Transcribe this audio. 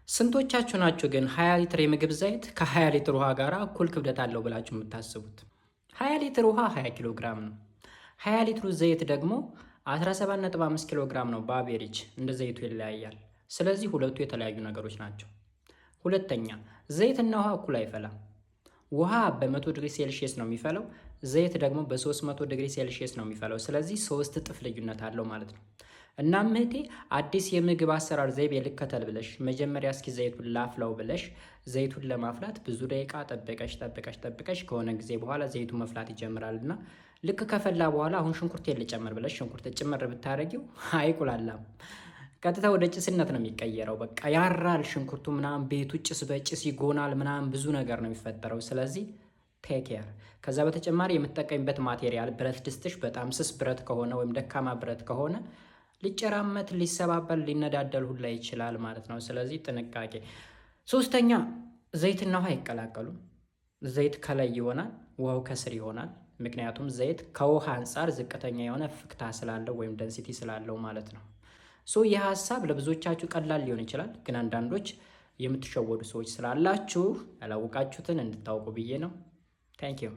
ስንቶቻችሁ ናችሁ ግን 20 ሊትር የምግብ ዘይት ከ20 ሊትር ውሃ ጋር እኩል ክብደት አለው ብላችሁ የምታስቡት? 20 ሊትር ውሃ 20 ኪሎ ግራም ነው። 20 ሊትሩ ዘይት ደግሞ 17.5 ኪሎ ግራም ነው በአቬሬጅ። እንደ ዘይቱ ይለያያል። ስለዚህ ሁለቱ የተለያዩ ነገሮች ናቸው። ሁለተኛ፣ ዘይትና ውሃ እኩል አይፈላም። ውሃ በ100 ዲግሪ ሴልሺየስ ነው የሚፈለው፣ ዘይት ደግሞ በ300 ዲግሪ ሴልሺየስ ነው የሚፈለው። ስለዚህ 3 እጥፍ ልዩነት አለው ማለት ነው። እናም እህቴ አዲስ የምግብ አሰራር ዘይቤ ልከተል ብለሽ መጀመሪያ እስኪ ዘይቱን ላፍላው ብለሽ ዘይቱን ለማፍላት ብዙ ደቂቃ ጠብቀሽ ከሆነ ጊዜ በኋላ ዘይቱ መፍላት ይጀምራልና ልክ ከፈላ በኋላ አሁን ሽንኩርቴን ልጨምር ብለሽ ሽንኩርት ጭምር ብታረጊው አይቁላላም። ቀጥታ ወደ ጭስነት ነው የሚቀየረው። በቃ ያራል ሽንኩርቱ ምናምን፣ ቤቱ ጭስ በጭስ ይጎናል ምናምን፣ ብዙ ነገር ነው የሚፈጠረው። ስለዚህ ቴክ ኬር። ከዛ በተጨማሪ የምትጠቀሚበት ማቴሪያል ብረት ድስትሽ በጣም ስስ ብረት ከሆነ ወይም ደካማ ብረት ከሆነ ሊጨራመት፣ ሊሰባበል፣ ሊነዳደል ሁላ ይችላል ማለት ነው። ስለዚህ ጥንቃቄ። ሶስተኛ፣ ዘይትና ውሃ አይቀላቀሉም። ዘይት ከላይ ይሆናል፣ ውሃው ከስር ይሆናል። ምክንያቱም ዘይት ከውሃ አንጻር ዝቅተኛ የሆነ ፍክታ ስላለው ወይም ደንሲቲ ስላለው ማለት ነው። ይህ ሀሳብ ለብዙዎቻችሁ ቀላል ሊሆን ይችላል፣ ግን አንዳንዶች የምትሸወዱ ሰዎች ስላላችሁ ያላወቃችሁትን እንድታውቁ ብዬ ነው። ታንኪዩ